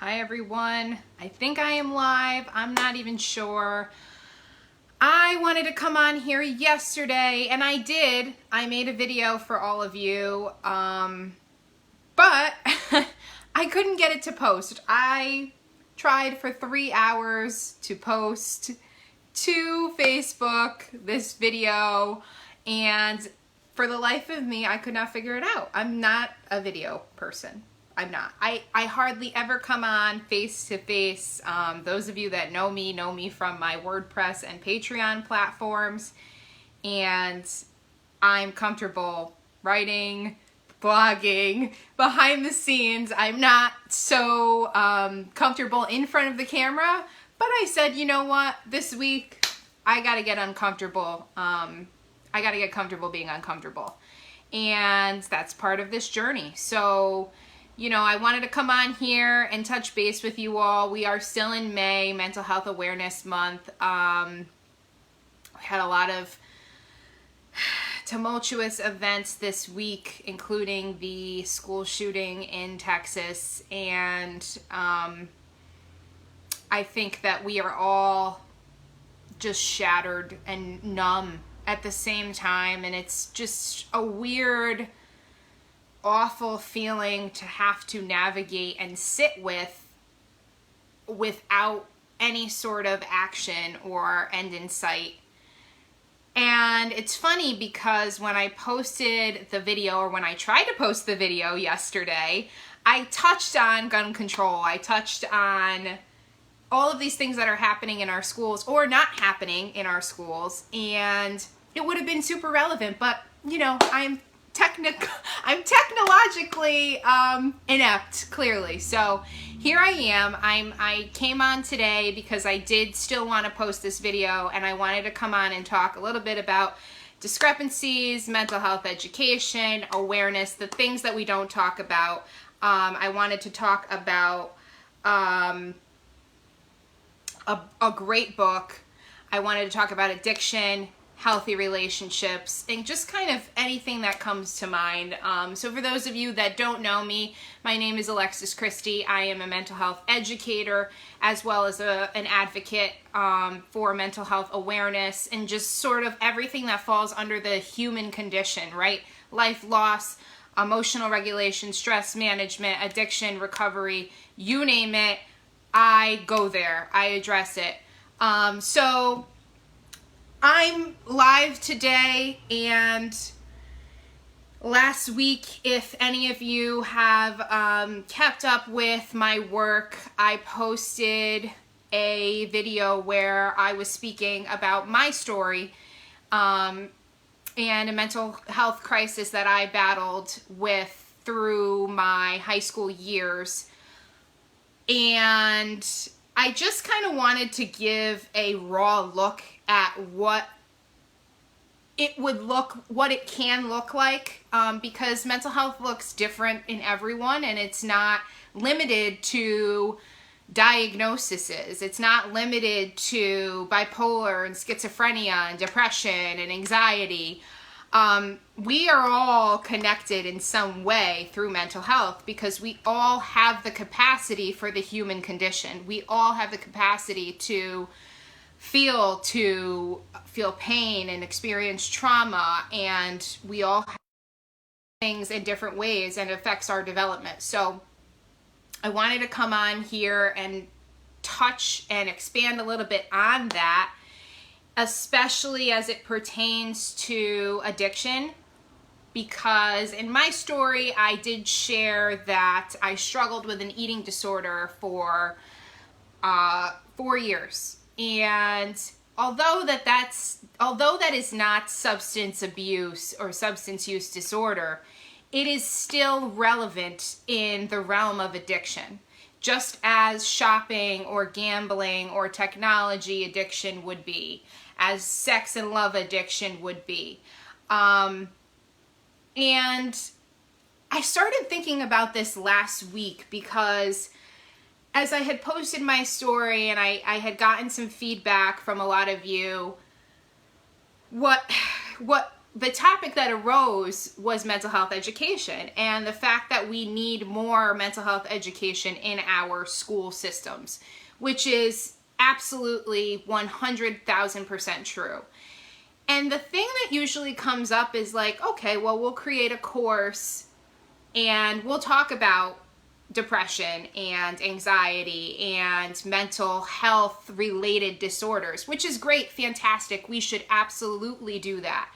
Hi everyone. I think I am live. I'm not even sure. I wanted to come on here yesterday and I did. I made a video for all of you, but I couldn't get it to post. I tried for 3 hours to post to Facebook this video, and for the life of me, I could not figure it out. I'm not a video person. I'm not. I hardly ever come on face to face. Those of you that know me from my WordPress and Patreon platforms, and I'm comfortable writing, blogging, behind the scenes. I'm not so comfortable in front of the camera, but I said, you know what, this week I gotta get uncomfortable. I gotta get comfortable being uncomfortable, and that's part of this journey. So, you know, I wanted to come on here and touch base with you all. We are still in May, Mental Health Awareness Month. We had a lot of tumultuous events this week, including the school shooting in Texas, and I think that we are all just shattered and numb at the same time, and it's just a weird, awful feeling to have to navigate and sit with without any sort of action or end in sight. And it's funny because when I posted the video, or when I tried to post the video yesterday, I touched on gun control. I touched on all of these things that are happening in our schools or not happening in our schools, and it would have been super relevant, but you know, I'm technologically inept, clearly. So here I am. I came on today because I did still want to post this video, and I wanted to come on and talk a little bit about discrepancies, mental health education, awareness, the things that we don't talk about. I wanted to talk about a great book. I wanted to talk about addiction, healthy relationships, and just kind of anything that comes to mind. So for those of you that don't know me, my name is Alexis Christie. I am a mental health educator, as well as an advocate for mental health awareness and just sort of everything that falls under the human condition, right? Life loss, emotional regulation, stress management, addiction, recovery, you name it, I go there. I address it. So I'm live today, and last week, if any of you have kept up with my work, I posted a video where I was speaking about my story and a mental health crisis that I battled with through my high school years. And I just kind of wanted to give a raw look at what it can look like, because mental health looks different in everyone, and it's not limited to diagnoses. It's not limited to bipolar and schizophrenia and depression and anxiety. We are all connected in some way through mental health, because we all have the capacity for the human condition. We all have the capacity to feel pain and experience trauma, and we all have things in different ways, and it affects our development. So I wanted to come on here and touch and expand a little bit on that, especially as it pertains to addiction, because in my story, I did share that I struggled with an eating disorder for 4 years. And although that is not substance abuse or substance use disorder, it is still relevant in the realm of addiction, just as shopping or gambling or technology addiction would be, as sex and love addiction would be. And I started thinking about this last week, because as I had posted my story and I had gotten some feedback from a lot of you, what the topic that arose was mental health education and the fact that we need more mental health education in our school systems, which is absolutely 100,000% true. And the thing that usually comes up is like, okay, well, we'll create a course and we'll talk about depression and anxiety and mental health related disorders, which is great, fantastic. We should absolutely do that.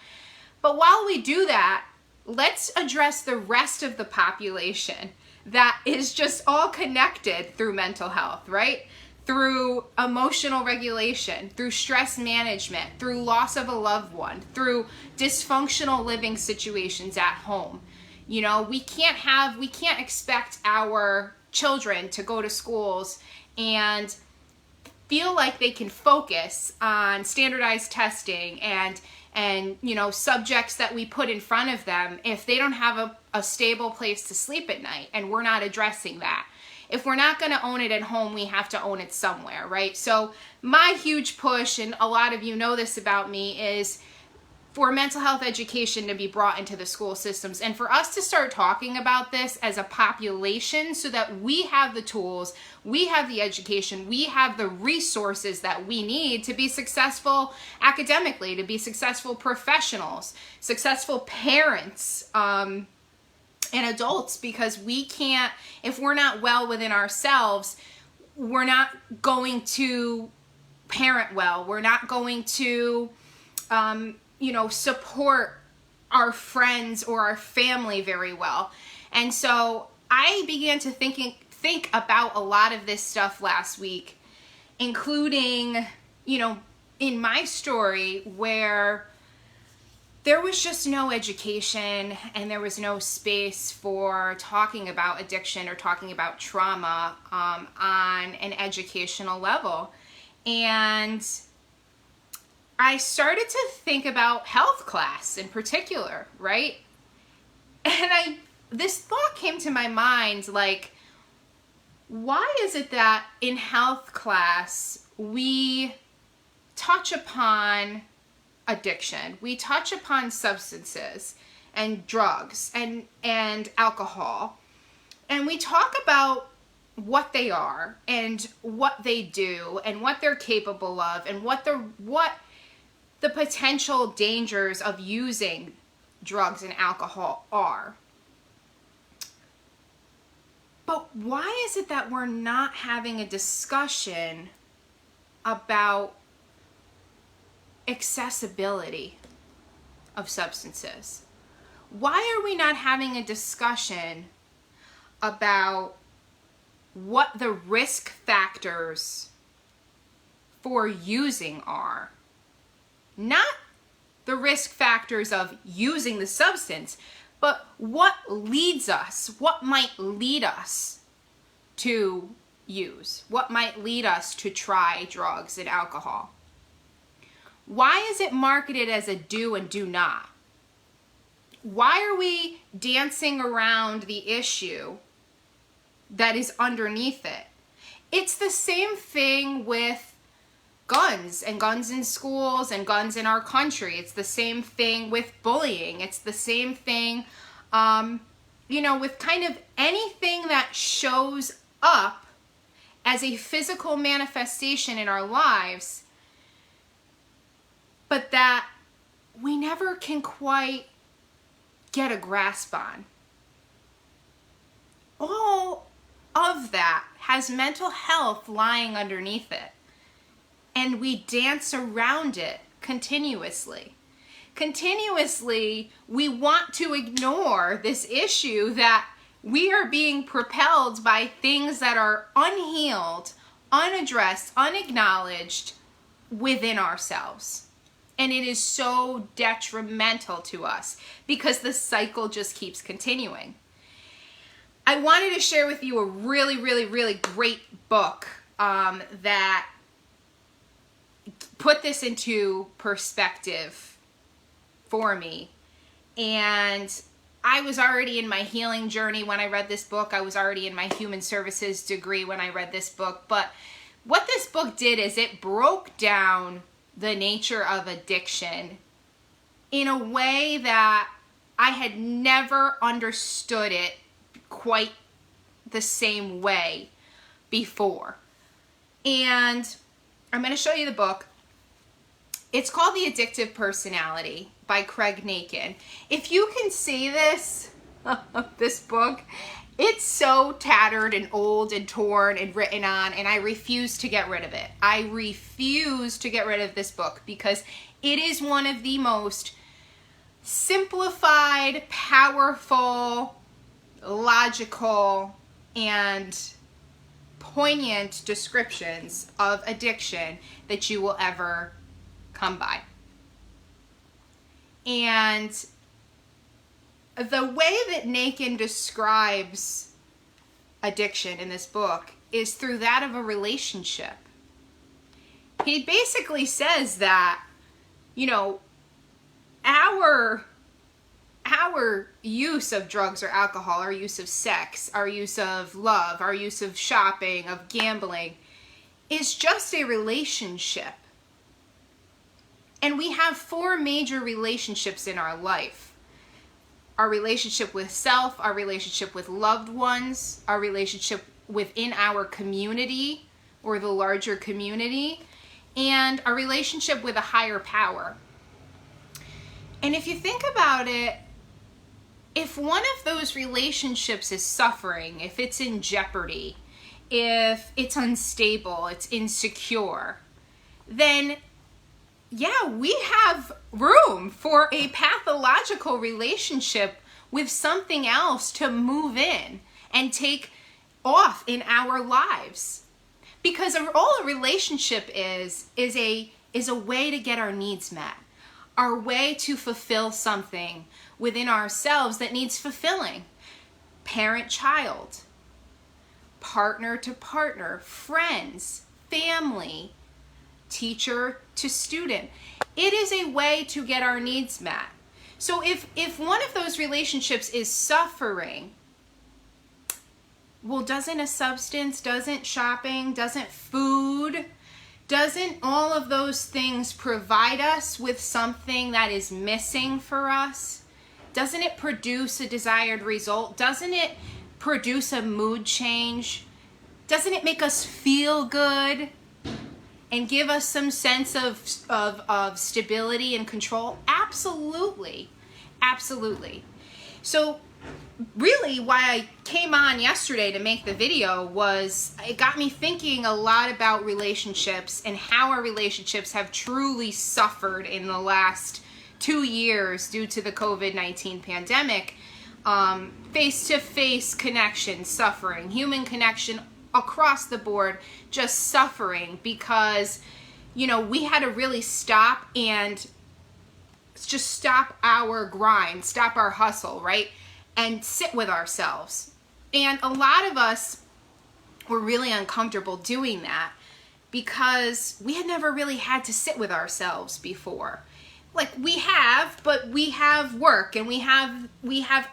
But while we do that, let's address the rest of the population that is just all connected through mental health, right? Through emotional regulation, through stress management, through loss of a loved one, through dysfunctional living situations at home. You know, we can't expect our children to go to schools and feel like they can focus on standardized testing and you know, subjects that we put in front of them if they don't have a stable place to sleep at night, and we're not addressing that. If we're not going to own it at home, we have to own it somewhere, right? So my huge push, and a lot of you know this about me, is for mental health education to be brought into the school systems and for us to start talking about this as a population so that we have the tools, we have the education, we have the resources that we need to be successful academically, to be successful professionals, successful parents, and adults, because we can't, if we're not well within ourselves, we're not going to parent well, we're not going to you know, support our friends or our family very well. And so I began to think about a lot of this stuff last week, including, you know, in my story where there was just no education and there was no space for talking about addiction or talking about trauma on an educational level. And I started to think about health class in particular, right? And this thought came to my mind, like, why is it that in health class we touch upon addiction, we touch upon substances and drugs and alcohol, and we talk about what they are and what they do and what they're capable of and what the potential dangers of using drugs and alcohol are. But why is it that we're not having a discussion about accessibility of substances? Why are we not having a discussion about what the risk factors for using are? Not the risk factors of using the substance, but what leads us, what might lead us to use, what might lead us to try drugs and alcohol. Why is it marketed as a do and do not? Why are we dancing around the issue that is underneath it? It's the same thing with guns and guns in schools and guns in our country. It's the same thing with bullying. It's the same thing, you know, with kind of anything that shows up as a physical manifestation in our lives, but that we never can quite get a grasp on. All of that has mental health lying underneath it. And we dance around it continuously. Continuously, we want to ignore this issue that we are being propelled by things that are unhealed, unaddressed, unacknowledged within ourselves. And it is so detrimental to us because the cycle just keeps continuing. I wanted to share with you a really, really, really great book that put this into perspective for me. And I was already in my healing journey when I read this book. I was already in my human services degree when I read this book. But what this book did is it broke down the nature of addiction in a way that I had never understood it quite the same way before. And I'm going to show you the book. It's called The Addictive Personality by Craig Nakin. If you can see this, this book, it's so tattered and old and torn and written on, and I refuse to get rid of it. I refuse to get rid of this book because it is one of the most simplified, powerful, logical, and poignant descriptions of addiction that you will ever come by. And the way that Nakin describes addiction in this book is through that of a relationship. He basically says that, you know, our use of drugs or alcohol, our use of sex, our use of love, our use of shopping, of gambling, is just a relationship. And we have 4 major relationships in our life. Our relationship with self, our relationship with loved ones, our relationship within our community or the larger community, and our relationship with a higher power. And if you think about it, if one of those relationships is suffering, if it's in jeopardy, if it's unstable, it's insecure, then yeah, we have room for a pathological relationship with something else to move in and take off in our lives. Because all a relationship is a way to get our needs met, our way to fulfill something within ourselves that needs fulfilling. Parent-child, partner to partner, friends, family, teacher to student. It is a way to get our needs met. So if one of those relationships is suffering, well, doesn't a substance, doesn't shopping, doesn't food, doesn't all of those things provide us with something that is missing for us? Doesn't it produce a desired result? Doesn't it produce a mood change? Doesn't it make us feel good and give us some sense of stability and control? Absolutely. Absolutely. So really why I came on yesterday to make the video was it got me thinking a lot about relationships and how our relationships have truly suffered in the last 2 years due to the COVID-19 pandemic. Face-to-face connection suffering, human connection across the board just suffering because, you know, we had to really stop and just stop our grind, stop our hustle, right? And sit with ourselves. And a lot of us were really uncomfortable doing that because we had never really had to sit with ourselves before. Like we have, but we have work and we have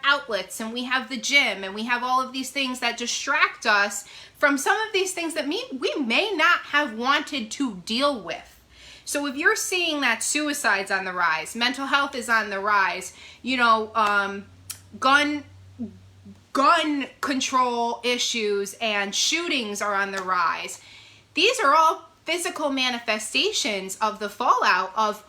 outlets and we have the gym and we have all of these things that distract us from some of these things that we may not have wanted to deal with. So if you're seeing that suicide's on the rise, mental health is on the rise, you know, gun control issues and shootings are on the rise. These are all physical manifestations of the fallout of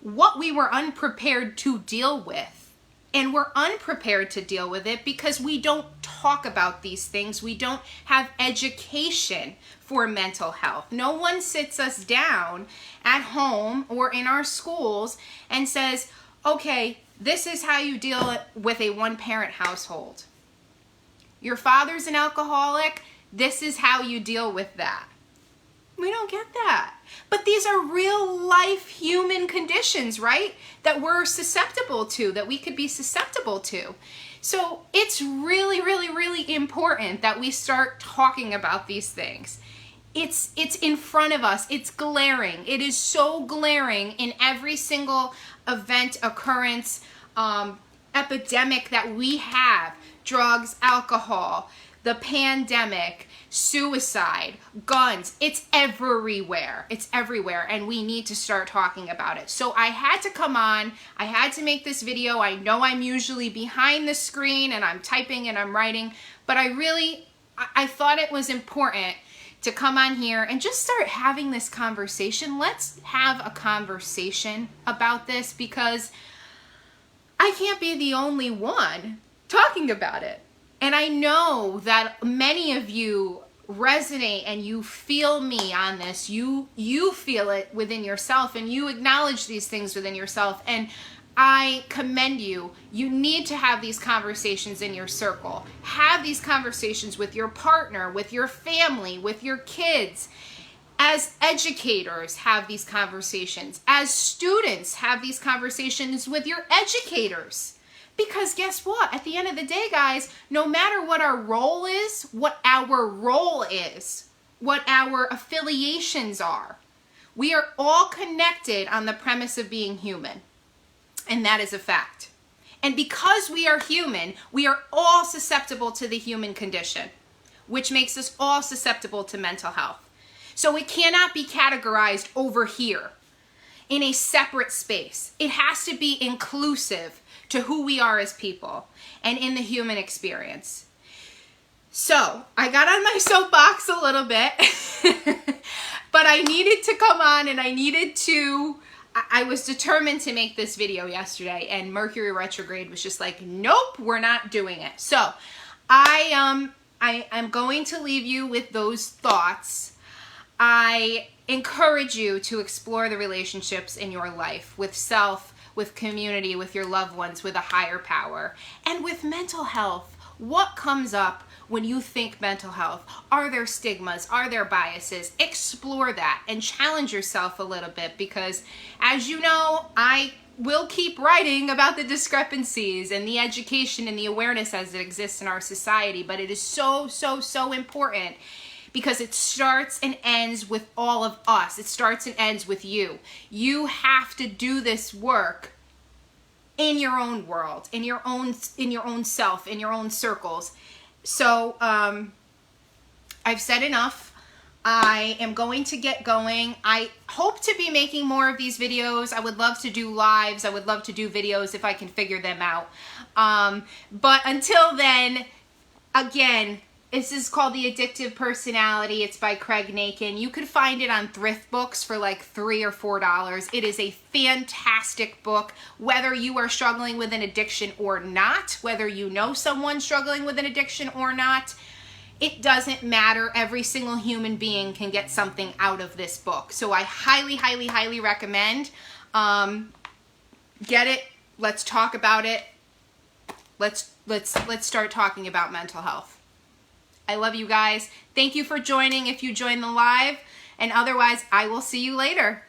what we were unprepared to deal with. And we're unprepared to deal with it because we don't talk about these things. We don't have education for mental health. No one sits us down at home or in our schools and says, okay, this is how you deal with a one-parent household. Your father's an alcoholic. This is how you deal with that. We don't get that. But these are real life human conditions, right? That we're susceptible to, that we could be susceptible to. So it's really, really, really important that we start talking about these things. It's in front of us. It's glaring. It is so glaring in every single event, occurrence, epidemic that we have. Drugs, alcohol, the pandemic, suicide, guns. It's everywhere. It's everywhere, and we need to start talking about it. So I had to come on. I had to make this video. I know I'm usually behind the screen and I'm typing and I'm writing, but I thought it was important to come on here and just start having this conversation. Let's have a conversation about this, because I can't be the only one talking about it. And I know that many of you resonate and you feel me on this. You feel it within yourself and you acknowledge these things within yourself. And I commend you. You need to have these conversations in your circle. Have these conversations with your partner, with your family, with your kids. As educators, have these conversations. As students, have these conversations with your educators. Because guess what? At the end of the day, guys, no matter what our role is, what our affiliations are, we are all connected on the premise of being human. And that is a fact. And because we are human, we are all susceptible to the human condition, which makes us all susceptible to mental health. So it cannot be categorized over here in a separate space. It has to be inclusive to who we are as people and in the human experience. So I got on my soapbox a little bit, but I needed to come on and I was determined to make this video yesterday, and Mercury retrograde was just like, nope, we're not doing it. So I'm going to leave you with those thoughts. I encourage you to explore the relationships in your life with self, with community, with your loved ones, with a higher power, and with mental health. What comes up when you think mental health? Are there stigmas? Are there biases? Explore that and challenge yourself a little bit, because as you know, I will keep writing about the discrepancies and the education and the awareness as it exists in our society, but it is so, so, so important, because it starts and ends with all of us. It starts and ends with you. You have to do this work in your own world, in your own self, in your own circles. So I've said enough. I am going to get going. I hope to be making more of these videos. I would love to do lives. I would love to do videos if I can figure them out. But until then, again, this is called The Addictive Personality. It's by Craig Nakin. You could find it on Thrift Books for like $3 or $4. It is a fantastic book, whether you are struggling with an addiction or not, whether you know someone struggling with an addiction or not. It doesn't matter. Every single human being can get something out of this book. So I highly, highly, highly recommend. Get it. Let's talk about it. Let's start talking about mental health. I love you guys. Thank you for joining if you joined the live. And otherwise, I will see you later.